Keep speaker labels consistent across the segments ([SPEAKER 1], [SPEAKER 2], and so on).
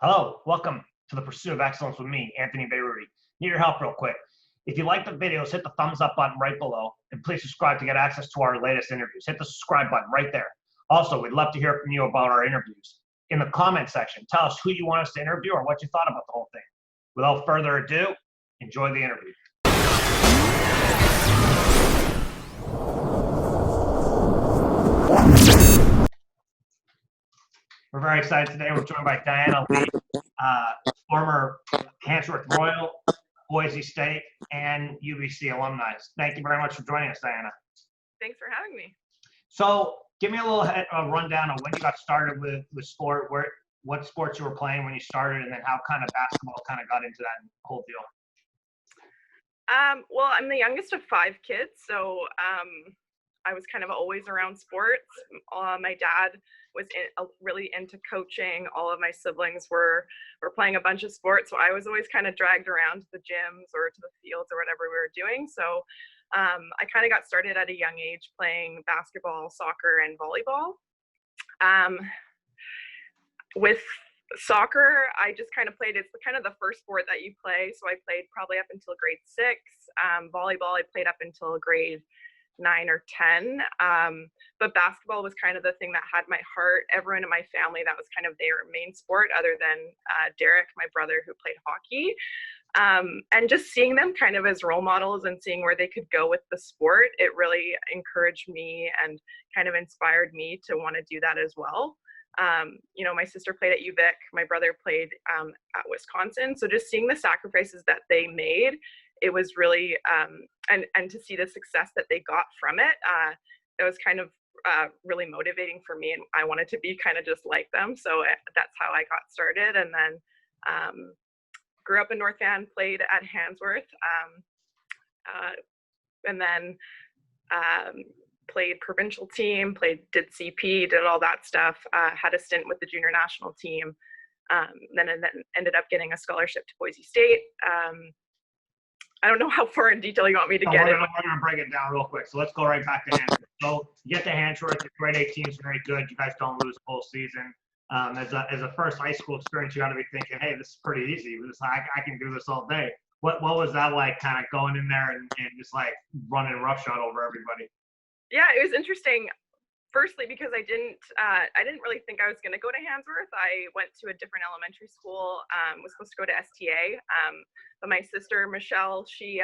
[SPEAKER 1] Hello, welcome to the Pursuit of Excellence with me, Anthony Beirudi. Need your help real quick. If you like the videos, hit the thumbs up button right below, and please subscribe to get access to our latest interviews. Hit the subscribe button right there. Also, we'd love to hear from you about our interviews. In the comment section, tell us who you want us to interview or what you thought about the whole thing. Without further ado, enjoy the interview. We're very excited today. We're joined by Diana Lee, former Hansworth Royal, Boise State, and UBC alumni. Thank you very much for joining us, Diana.
[SPEAKER 2] Thanks for having me.
[SPEAKER 1] So give me a little rundown of when you got started with sport, what sports you were playing when you started, and then how kind of basketball kind of got into that whole deal.
[SPEAKER 2] Well, I'm the youngest of 5 kids, so I was kind of always around sports. My dad was really into coaching. All of my siblings were playing a bunch of sports, so I was always kind of dragged around to the gyms or to the fields or whatever we were doing. So I kind of got started at a young age playing basketball, soccer, and volleyball. With soccer, I just kind of played, it's kind of the first sport that you play. So I played probably up until grade 6. Volleyball, I played up until grade 9 or 10. But basketball was kind of the thing that had my heart. Everyone in my family, that was kind of their main sport, other than Derek, my brother, who played hockey. And just seeing them kind of as role models and seeing where they could go with the sport, it really encouraged me and kind of inspired me to want to do that as well. My sister played at UVic, my brother played at Wisconsin. So just seeing the sacrifices that they made, it was really, and to see the success that they got from it, it was kind of really motivating for me. And I wanted to be kind of just like them. So that's how I got started. And then grew up in North Van, played at Hansworth, and then played provincial team, did CP, did all that stuff, had a stint with the junior national team, then ended up getting a scholarship to Boise State. I don't know how far in detail you want me to get it.
[SPEAKER 1] We're going to break it down real quick. So let's go right back to Hansworth. So you get to Hansworth, the grade 8 team is very good. You guys don't lose full season. As a first high school experience, you got to be thinking, hey, this is pretty easy. I can do this all day. What was that like, kind of going in there and just like running roughshod over everybody?
[SPEAKER 2] Yeah, it was interesting. Firstly, because I didn't really think I was going to go to Hansworth. I went to a different elementary school. Was supposed to go to STA, but my sister Michelle, she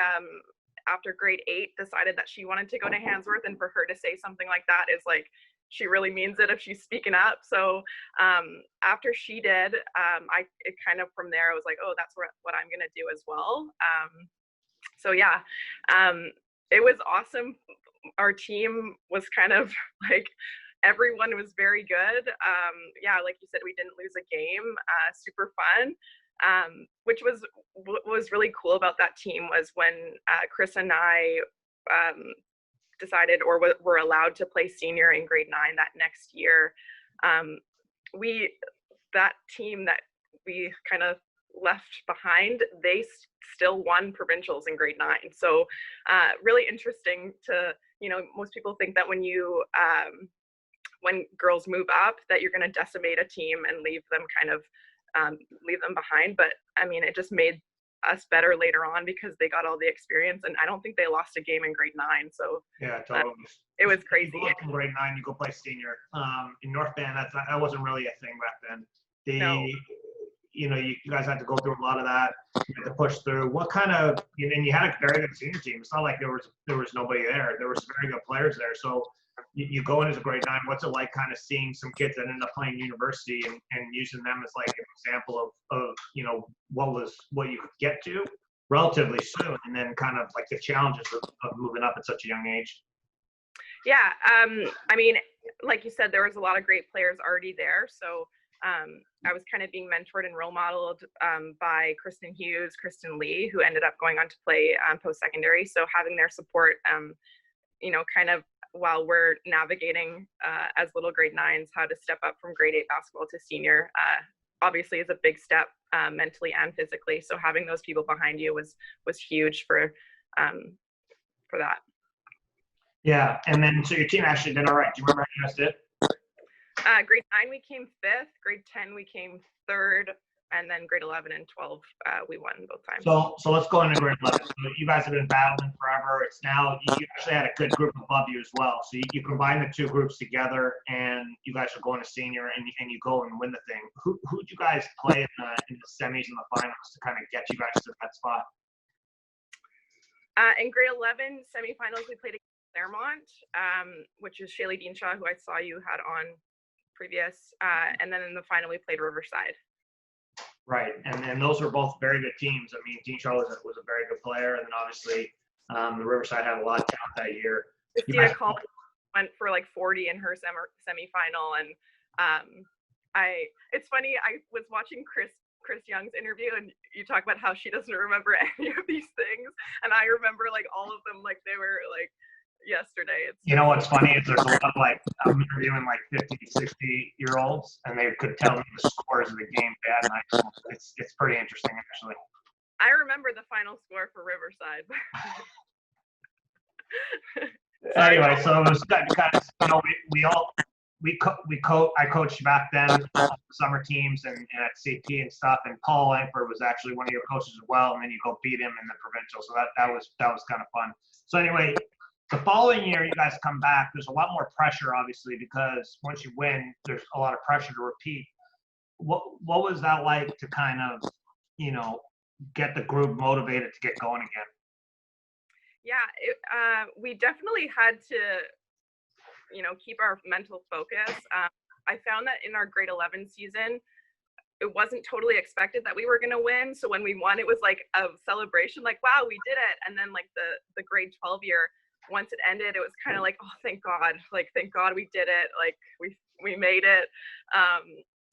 [SPEAKER 2] after grade 8 decided that she wanted to go to Hansworth, and for her to say something like that is like, she really means it if she's speaking up. So after she did, it kind of from there I was like, oh, that's what I'm going to do as well. So yeah, it was awesome. Our team was kind of like, everyone was very good. Yeah, like you said, we didn't lose a game. Super fun. What was really cool about that team was when Chris and I decided or were allowed to play senior in grade 9 that next year. That team that we kind of left behind, they still won provincials in grade 9. So really interesting to, most people think that when girls move up that you're going to decimate a team and leave them behind. But I mean, it just made us better later on because they got all the experience, and I don't think they lost a game in grade 9. So yeah, totally. It was crazy.
[SPEAKER 1] In grade 9, you go play senior. In North Van, that wasn't really a thing back then.
[SPEAKER 2] No.
[SPEAKER 1] You guys had to go through a lot of that. You had to push through. What kind of, and you had a very good senior team. It's not like there was nobody there. There was very good players there. So you go in as a grade 9. What's it like kind of seeing some kids that end up playing university and using them as like an example of what you could get to relatively soon, and then kind of like the challenges of moving up at such a young age?
[SPEAKER 2] Yeah. I mean, like you said, there was a lot of great players already there. So I was kind of being mentored and role modeled by Kristen Hughes, Kristen Lee, who ended up going on to play post-secondary. So having their support, kind of while we're navigating as little grade 9s, how to step up from grade 8 basketball to senior, obviously is a big step mentally and physically. So having those people behind you was huge for that.
[SPEAKER 1] Yeah, and then so your team actually did all right. Do you remember how you guys did?
[SPEAKER 2] Grade 9 we came 5th. Grade 10 we came 3rd. and then grade 11 and 12, we won both times.
[SPEAKER 1] So let's go into grade 11. So you guys have been battling forever. It's now, you actually had a good group above you as well. So you combine the two groups together, and you guys are going to senior, and you go and win the thing. Who'd you guys play in the semis and the finals to kind of get you guys to that spot?
[SPEAKER 2] In grade 11 semifinals, we played against Claremont, which is Shaylee Deanshaw, who I saw you had on previous. And then in the final, we played Riverside.
[SPEAKER 1] Right, and then those were both very good teams. I mean, Deanshaw was a very good player, and then obviously the Riverside had a lot of talent that year.
[SPEAKER 2] Christina Coleman went for like 40 in her semifinal, and it's funny. I was watching Chris Young's interview, and you talk about how she doesn't remember any of these things, and I remember like all of them like they were like yesterday.
[SPEAKER 1] You know what's funny is there's a lot of like, I'm interviewing like 50, 60-year-olds, and they could tell me the scores of the game they had in high school. It's pretty interesting, actually.
[SPEAKER 2] I remember the final score for Riverside.
[SPEAKER 1] Anyway, so it was kind of, I coached back then, summer teams and at CP and stuff, and Paul Langford was actually one of your coaches as well, and then you go beat him in the provincial, so that was kind of fun. So anyway, the following year, you guys come back. There's a lot more pressure, obviously, because once you win, there's a lot of pressure to repeat. What was that like to kind of, get the group motivated to get going again?
[SPEAKER 2] Yeah, we definitely had to, keep our mental focus. I found that in our grade 11 season, it wasn't totally expected that we were going to win. So when we won, it was like a celebration, like, wow, we did it. And then like the grade 12 year, once it ended, it was kind of like, oh, thank God we did it. Like we made it.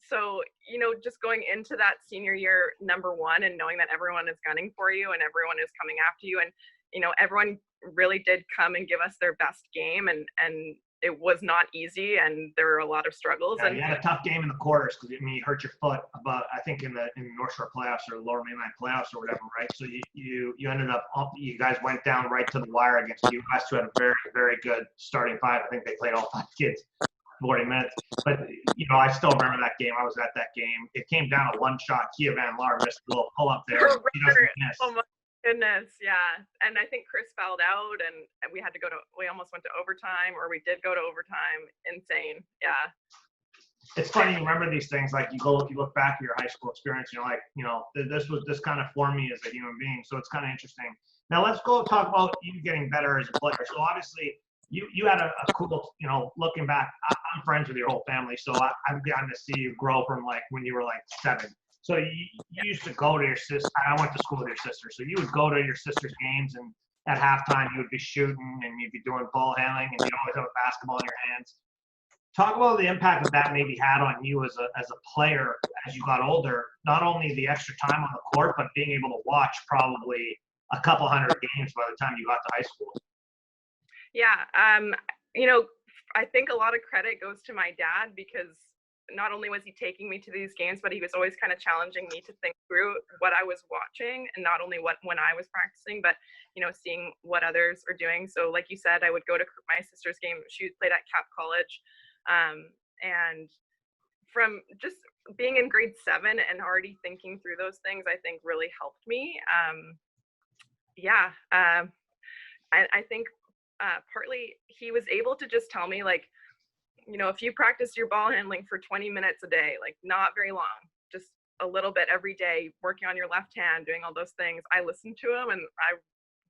[SPEAKER 2] So, just going into that senior year, number one, and knowing that everyone is gunning for you and everyone is coming after you. And, everyone really did come and give us their best game, and it was not easy, and there were a lot of struggles.
[SPEAKER 1] Yeah,
[SPEAKER 2] and
[SPEAKER 1] you had a tough game in the quarters because you hurt your foot about, I think, in the North Shore playoffs or Lower Mainland playoffs or whatever, right? So you ended up, you guys went down right to the wire against you guys, who had a very, very good starting five. I think they played all 5 kids 40 minutes. But, I still remember that game. I was at that game. It came down to one shot. Kia Van Laar missed a little pull-up there. He doesn't miss.
[SPEAKER 2] Oh my goodness, yeah. And I think Chris fouled out, and we had to we almost went to overtime, or we did go to overtime. Insane, yeah.
[SPEAKER 1] It's funny, you remember these things, like you look back at your high school experience, and you're like, this kind of formed me as a human being. So it's kind of interesting. Now let's go talk about you getting better as a player. So obviously, you had a cool, looking back, I'm friends with your whole family, so I've gotten to see you grow from like when you were like 7. So you used to go to your sister. I went to school with your sister, so you would go to your sister's games, and at halftime you would be shooting and you'd be doing ball handling, and you'd always have a basketball in your hands. Talk about the impact that maybe had on you as a player as you got older. Not only the extra time on the court, but being able to watch probably a couple hundred games by the time you got to high school.
[SPEAKER 2] Yeah, I think a lot of credit goes to my dad, because not only was he taking me to these games, but he was always kind of challenging me to think through what I was watching, and not only when I was practicing, but seeing what others are doing. So like you said, I would go to my sister's game. She played at Cap College, and from just being in grade 7 and already thinking through those things, I think really helped me. I think partly he was able to just tell me, like, if you practice your ball handling for 20 minutes a day, like not very long, just a little bit every day, working on your left hand, doing all those things, I listened to him, and I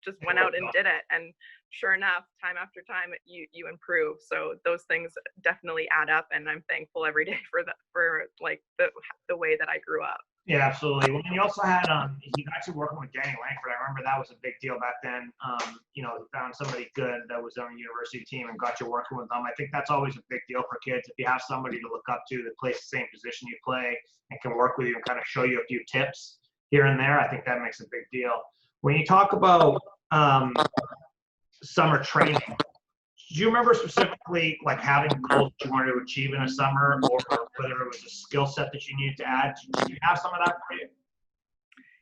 [SPEAKER 2] just went out and did it. And sure enough, time after time, you improve. So those things definitely add up, and I'm thankful every day for the way that I grew up.
[SPEAKER 1] Yeah, absolutely. Well, and you also had you actually working with Danny Langford. I remember that was a big deal back then. You found somebody good that was on a university team and got you working with them. I think that's always a big deal for kids. If you have somebody to look up to that plays the same position you play and can work with you and kind of show you a few tips here and there, I think that makes a big deal. When you talk about summer training, do you remember specifically like having goals you wanted to achieve in a summer, or whether it was a skill set that you needed to add? Did you have some of that for you?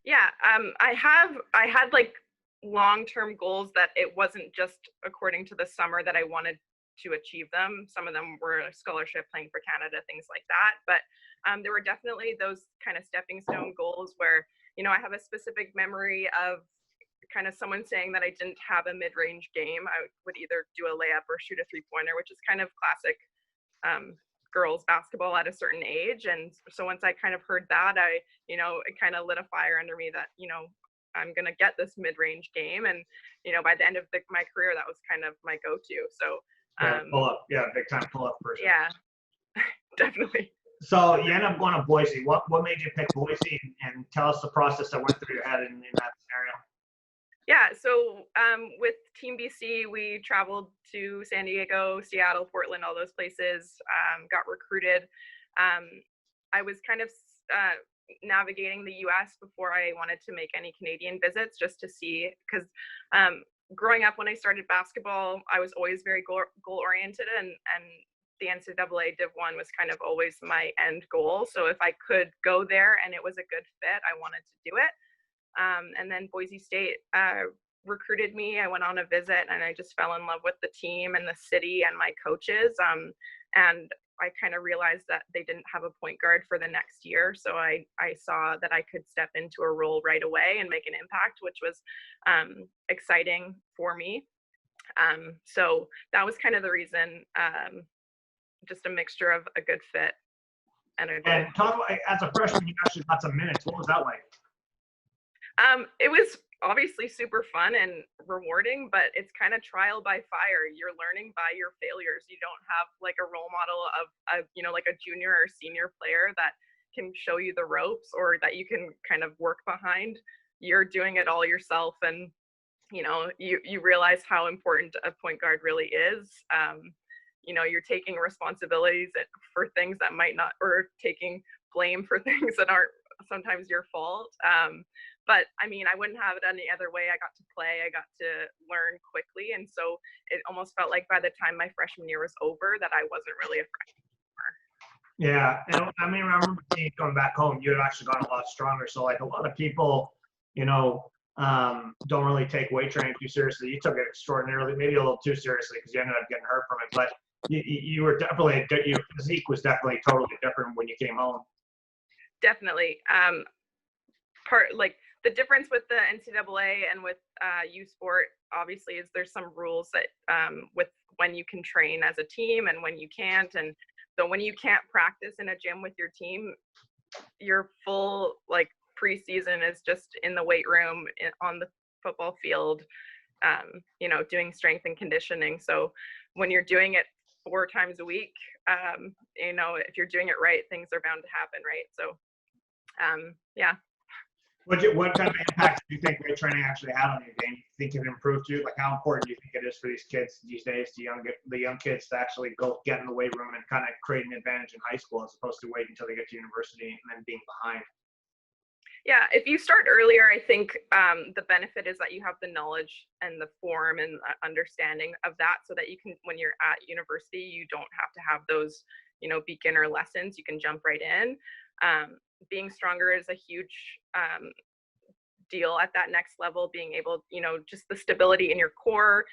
[SPEAKER 2] Yeah, I had like long-term goals that it wasn't just according to the summer that I wanted to achieve them. Some of them were a scholarship, playing for Canada, things like that. But there were definitely those kind of stepping stone goals where, you know, I have a specific memory of kind of someone saying that I didn't have a mid-range game. I would either do a layup or shoot a three-pointer, which is kind of classic girls basketball at a certain age. And so once I kind of heard that, it kind of lit a fire under me that, you know, I'm going to get this mid-range game. And, you know, by the end of my career, that was kind of my go-to. So,
[SPEAKER 1] pull up. Yeah, big time pull up person.
[SPEAKER 2] Yeah, definitely.
[SPEAKER 1] So you end up going to Boise. What made you pick Boise, and tell us the process that went through your head in that scenario?
[SPEAKER 2] Yeah, so with Team BC, we traveled to San Diego, Seattle, Portland, all those places, got recruited. I was kind of navigating the US before I wanted to make any Canadian visits, just to see, because growing up when I started basketball, I was always very goal-oriented, and the NCAA Div 1 was kind of always my end goal. So if I could go there and it was a good fit, I wanted to do it. And then Boise State recruited me. I went on a visit and I just fell in love with the team and the city and my coaches. And I kind of realized that they didn't have a point guard for the next year. So I saw that I could step into a role right away and make an impact, which was exciting for me. So that was kind of the reason, just a mixture of a good fit and a goal.
[SPEAKER 1] And talk about, as a freshman, you actually got some minutes. What was that like?
[SPEAKER 2] It was obviously super fun and rewarding, but it's kind of trial by fire. You're learning by your failures. You don't have like a role model of like a junior or senior player that can show you the ropes or that you can kind of work behind. You're doing it all yourself, and you realize how important a point guard really is. You're taking responsibilities for things that might not, or taking blame for things that aren't sometimes your fault. But I mean, I wouldn't have it any other way. I got to play, I got to learn quickly. And so it almost felt like by the time my freshman year was over that I wasn't really a freshman anymore.
[SPEAKER 1] Yeah. And I mean, I remember seeing you coming back home, you had actually gotten a lot stronger. So like a lot of people, don't really take weight training too seriously. You took it extraordinarily, maybe a little too seriously because you ended up getting hurt from it. But you were definitely, your physique was definitely totally different when you came home.
[SPEAKER 2] Definitely. The difference with the NCAA and with U Sport, obviously, is there's some rules that with when you can train as a team and when you can't. And so when you can't practice in a gym with your team, your full preseason is just in the weight room on the football field, doing strength and conditioning. So when you're doing it 4 times a week, if you're doing it right, things are bound to happen, right? So, yeah.
[SPEAKER 1] What kind of impact do you think weight training actually had on your game? Do you think it improved you? Like, how important do you think it is for these kids these days, the young kids, to actually go get in the weight room and kind of create an advantage in high school as opposed to waiting until they get to university and then being behind?
[SPEAKER 2] Yeah, if you start earlier, I think the benefit is that you have the knowledge and the form and understanding of that, so that you can, when you're at university, you don't have to have those, beginner lessons. You can jump right in. Being stronger is a huge deal at that next level. Being able, just the stability in your core,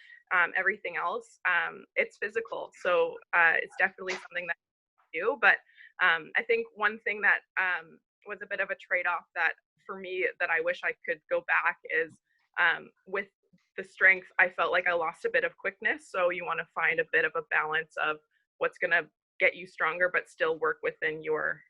[SPEAKER 2] everything else. It's physical, so it's definitely something that you do. But I think one thing that was a bit of a trade-off that for me that I wish I could go back is with the strength, I felt like I lost a bit of quickness. So you want to find a bit of a balance of what's going to get you stronger, but still work within your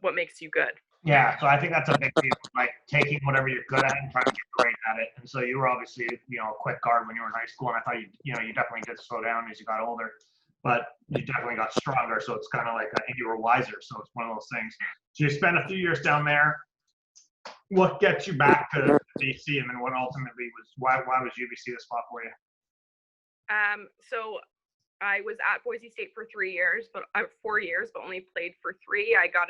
[SPEAKER 2] what makes you good.
[SPEAKER 1] Yeah, so I think that's a big deal, like taking whatever you're good at and trying to get great at it. And so you were obviously, a quick guard when you were in high school, and I thought you definitely did slow down as you got older, but you definitely got stronger. So it's kind of like you were wiser. So it's one of those things. So you spent a few years down there. What gets you back to BC, and then what ultimately why was UBC the spot for you?
[SPEAKER 2] So I was at Boise State for 4 years, but only played for 3. I got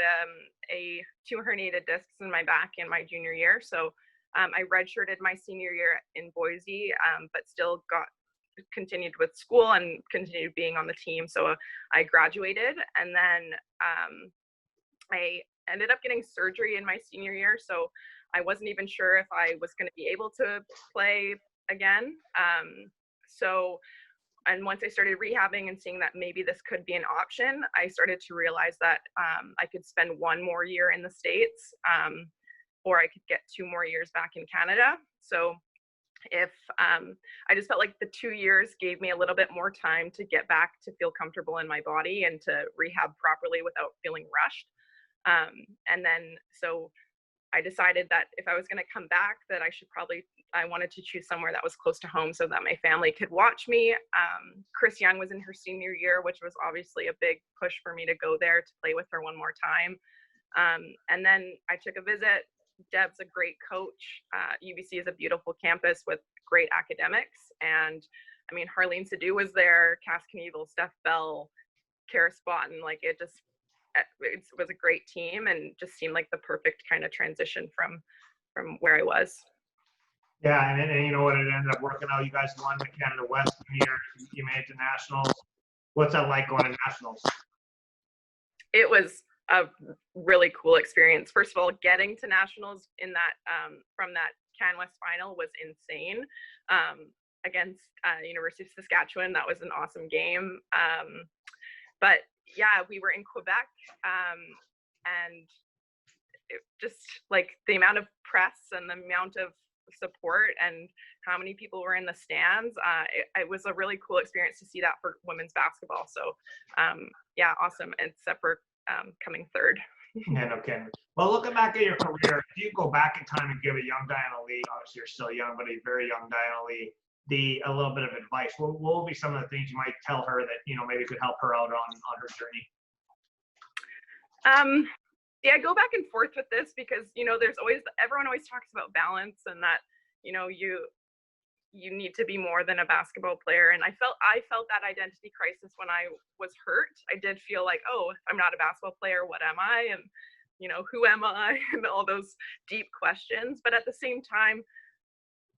[SPEAKER 2] 2 herniated discs in my back in my junior year. So I redshirted my senior year in Boise, but still continued with school and continued being on the team. So I graduated, and then I ended up getting surgery in my senior year. So I wasn't even sure if I was going to be able to play again. So and once I started rehabbing and seeing that maybe this could be an option, I started to realize that I could spend 1 more year in the States, or I could get 2 more years back in Canada. So if I just felt like the 2 years gave me a little bit more time to get back to feel comfortable in my body and to rehab properly without feeling rushed. And then, so I decided that if I was going to come back, that I wanted to choose somewhere that was close to home so that my family could watch me. Chris Young was in her senior year, which was obviously a big push for me to go there to play with her 1 more time. And then I took a visit. Deb's a great coach. UBC is a beautiful campus with great academics. And I mean, Harleen Sadu was there, Cass Knievel, Steph Bell, Kara Spotton. Like it was a great team and just seemed like the perfect kind of transition from where I was.
[SPEAKER 1] Yeah, and you know what, it ended up working out. You guys won the Canada West year. You made it to nationals. What's that like going to nationals?
[SPEAKER 2] It was a really cool experience. First of all, getting to nationals in that from that Can West final was insane. Against University of Saskatchewan, that was an awesome game. But yeah, we were in Quebec, and it just like the amount of press and the amount of support and how many people were in the stands. It was a really cool experience to see that for women's basketball. So yeah, awesome. Except for coming third.
[SPEAKER 1] Yeah, no kidding. Well, looking back at your career, if you go back in time and give a young Diana Lee, obviously you're still young, but a very young Diana Lee, a little bit of advice, what will be some of the things you might tell her that, maybe could help her out on her journey?
[SPEAKER 2] Yeah, I go back and forth with this because, everyone always talks about balance and that, you need to be more than a basketball player. And I felt that identity crisis when I was hurt. I did feel like, oh, I'm not a basketball player. What am I? And, who am I? And all those deep questions. But at the same time,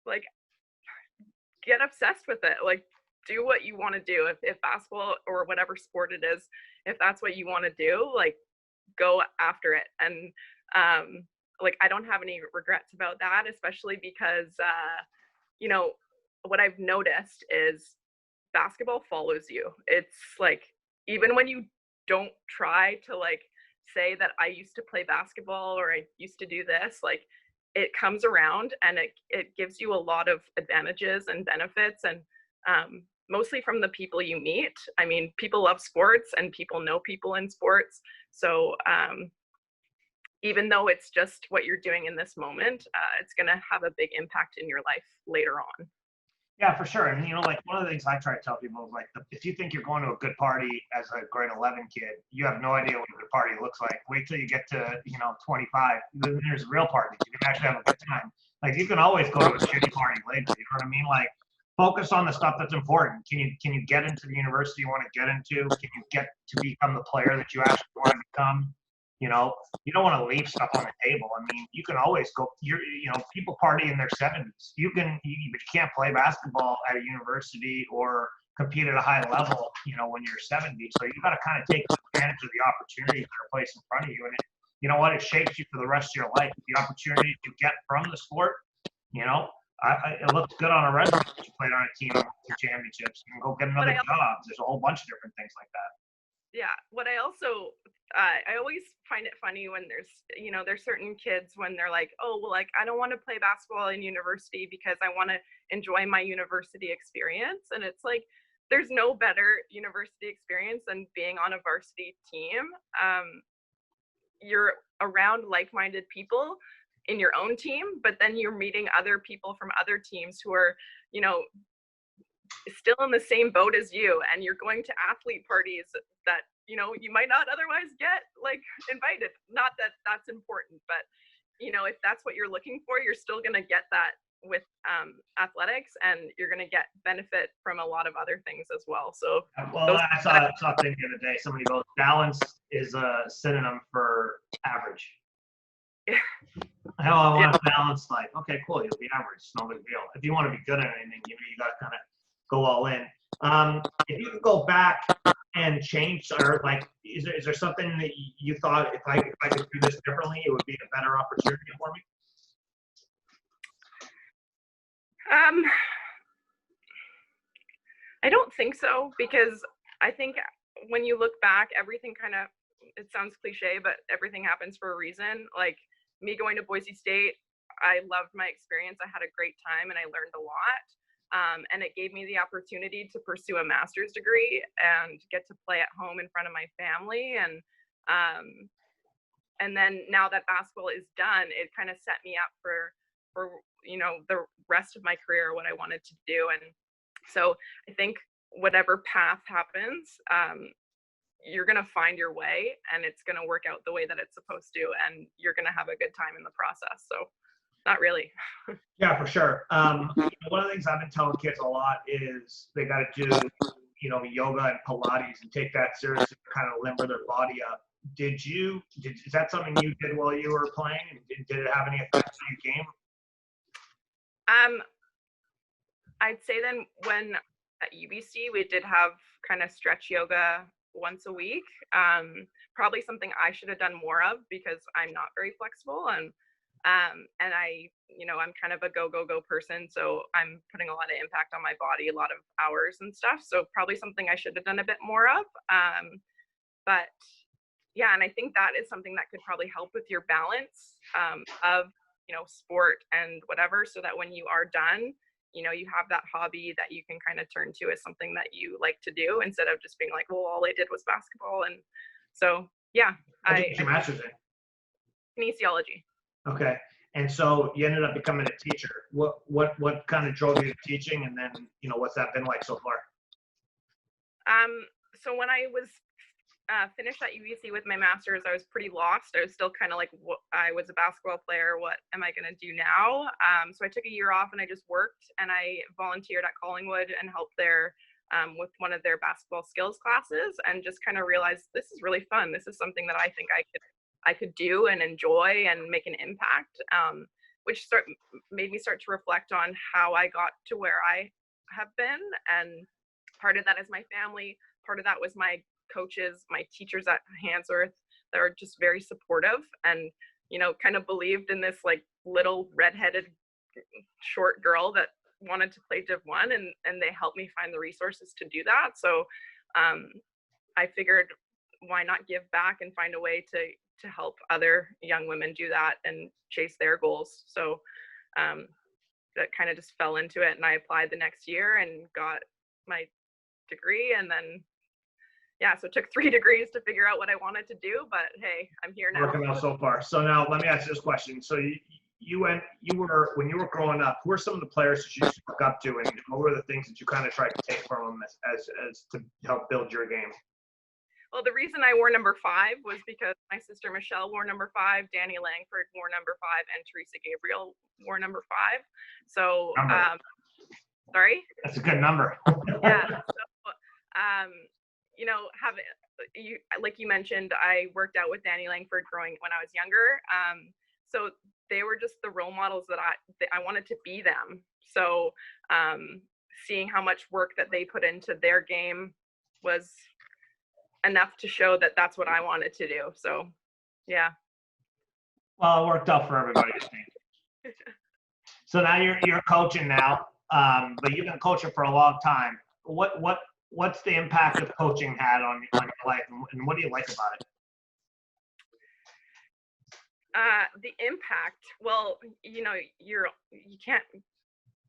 [SPEAKER 2] like, get obsessed with it. Like, do what you want to do. If basketball or whatever sport it is, if that's what you want to do, like, go after it. And like, I don't have any regrets about that, especially because, what I've noticed is basketball follows you. It's like, even when you don't try to like say that I used to play basketball or I used to do this, like it comes around and it gives you a lot of advantages and benefits, and mostly from the people you meet. I mean, people love sports and people know people in sports. So even though it's just what you're doing in this moment, it's going to have a big impact in your life later on.
[SPEAKER 1] Yeah, for sure. And, like one of the things I try to tell people is like, if you think you're going to a good party as a grade 11 kid, you have no idea what a good party looks like. Wait till you get to, 25. Then there's real parties. You can actually have a good time. Like you can always go to a shitty party later. You know what I mean? Like focus on the stuff that's important. Can you get into the university you want to get into? Can you get to become the player that you actually want to become? You don't want to leave stuff on the table. I mean, you can always go. People party in their 70s. But you can't play basketball at a university or compete at a high level. When you're 70. So you got to kind of take advantage of the opportunities that are placed in front of you. And you know what? It shapes you for the rest of your life. The opportunity you get from the sport. It looks good on a resume that you played on a team and won championships. You can go get another job. There's a whole bunch of different things like that.
[SPEAKER 2] Yeah. What I also I always find it funny when there's certain kids when they're like, oh, well, like, I don't want to play basketball in university because I want to enjoy my university experience. And it's like, there's no better university experience than being on a varsity team. You're around like-minded people in your own team, but then you're meeting other people from other teams who are, still in the same boat as you, and you're going to athlete parties that you might not otherwise get like invited. Not that that's important, but if that's what you're looking for, you're still going to get that with athletics, and you're going to get benefit from a lot of other things as well. So
[SPEAKER 1] I saw a thing the other day. Somebody goes, balance is a synonym for average.
[SPEAKER 2] Yeah.
[SPEAKER 1] Hell, I want a balanced life. Okay, cool. You'll be average. It's no big deal. If you want to be good at anything, you got to kind of go all in. If you could go back and change, or like, is there something that you thought if I could do this differently, it would be a better opportunity for me?
[SPEAKER 2] I don't think so, because I think when you look back, everything kind of, it sounds cliche, but everything happens for a reason. Like me going to Boise State, I loved my experience. I had a great time and I learned a lot. And it gave me the opportunity to pursue a master's degree and get to play at home in front of my family. And then now that basketball is done, it kind of set me up for the rest of my career, what I wanted to do. And so I think whatever path happens, you're going to find your way and it's going to work out the way that it's supposed to, and you're going to have a good time in the process. So not really.
[SPEAKER 1] Yeah, for sure. One of the things I've been telling kids a lot is they got to do, yoga and Pilates and take that seriously to kind of limber their body up. Is that something you did while you were playing? And did it have any effect on your game?
[SPEAKER 2] I'd say then when at UBC, we did have kind of stretch yoga once a week. Probably something I should have done more of because I'm not very flexible. And I'm kind of a go person. So I'm putting a lot of impact on my body, a lot of hours and stuff. So probably something I should have done a bit more of. But yeah, and I think that is something that could probably help with your balance of, sport and whatever, so that when you are done, you have that hobby that you can kind of turn to as something that you like to do, instead of just being like, well, all I did was basketball. And so, yeah.
[SPEAKER 1] What did your master's in?
[SPEAKER 2] Kinesiology.
[SPEAKER 1] Okay. And so you ended up becoming a teacher. What kind of drove you to teaching? And then, what's that been like so far?
[SPEAKER 2] So when I was finished at UBC with my master's, I was pretty lost. I was still kind of like, I was a basketball player. What am I going to do now? So I took a year off and I just worked, and I volunteered at Collingwood and helped there with one of their basketball skills classes, and just kind of realized this is really fun. This is something that I think I could do and enjoy and make an impact, which made me start to reflect on how I got to where I have been. And part of that is my family. Part of that was my coaches, my teachers at Handsworth, that are just very supportive and, kind of believed in this like little redheaded short girl that wanted to play Div 1, and they helped me find the resources to do that. So I figured, why not give back and find a way to help other young women do that and chase their goals. So that kind of just fell into it, and I applied the next year and got my degree. And then so it took 3 degrees to figure out what I wanted to do, but hey, I'm here now.
[SPEAKER 1] Working out so far. So now let me ask you this question. So you when you were growing up, who were some of the players that you look up to, and what were the things that you kind of tried to take from them as to help build your game?
[SPEAKER 2] Well, the reason I wore number 5 was because my sister Michelle wore number 5, Danny Langford wore number 5, and Teresa Gabriel wore number 5. So, sorry?
[SPEAKER 1] That's a good number.
[SPEAKER 2] Yeah. So, like you mentioned, I worked out with Danny Langford when I was younger. So they were just the role models that I wanted to be them. So seeing how much work that they put into their game was enough to show that that's what I wanted to do. So, yeah.
[SPEAKER 1] Well, it worked out for everybody, I think. So now you're coaching now, but you've been coaching for a long time. What's the impact of coaching had on your life, and what do you like about it?
[SPEAKER 2] The impact, well, you can't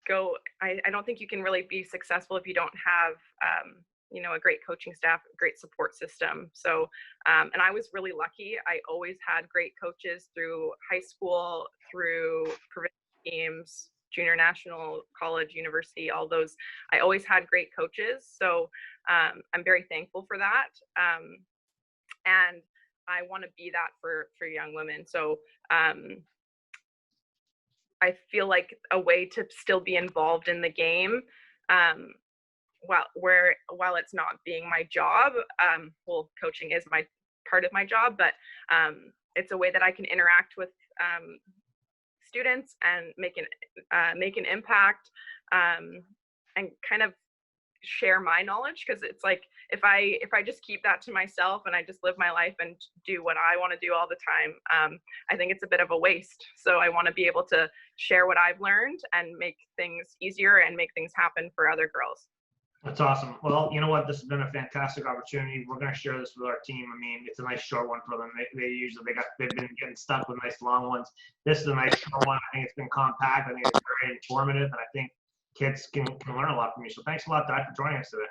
[SPEAKER 2] go, I don't think you can really be successful if you don't have, a great coaching staff, a great support system. So, and I was really lucky. I always had great coaches through high school, through provincial teams, junior national, college, university, all those. I always had great coaches. So I'm very thankful for that. And I want to be that for young women. So I feel like a way to still be involved in the game, while it's not being my job, coaching is my part of my job, but it's a way that I can interact with students and make an impact, and kind of share my knowledge, because it's like if I just keep that to myself and I just live my life and do what I want to do all the time, I think it's a bit of a waste. So I want to be able to share what I've learned and make things easier and make things happen for other girls.
[SPEAKER 1] That's awesome. Well, you know what? This has been a fantastic opportunity. We're going to share this with our team. I mean, it's a nice short one for them. They've been getting stuck with nice long ones. This is a nice short one. I think it's been compact. I think it's very informative, and I think kids can learn a lot from you. So thanks a lot, Dad, for joining us today.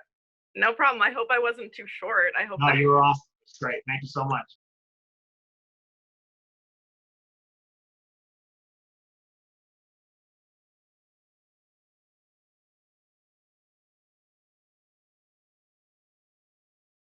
[SPEAKER 2] No problem. I hope I wasn't too short. I hope
[SPEAKER 1] No, you were awesome. It's great. Thank you so much.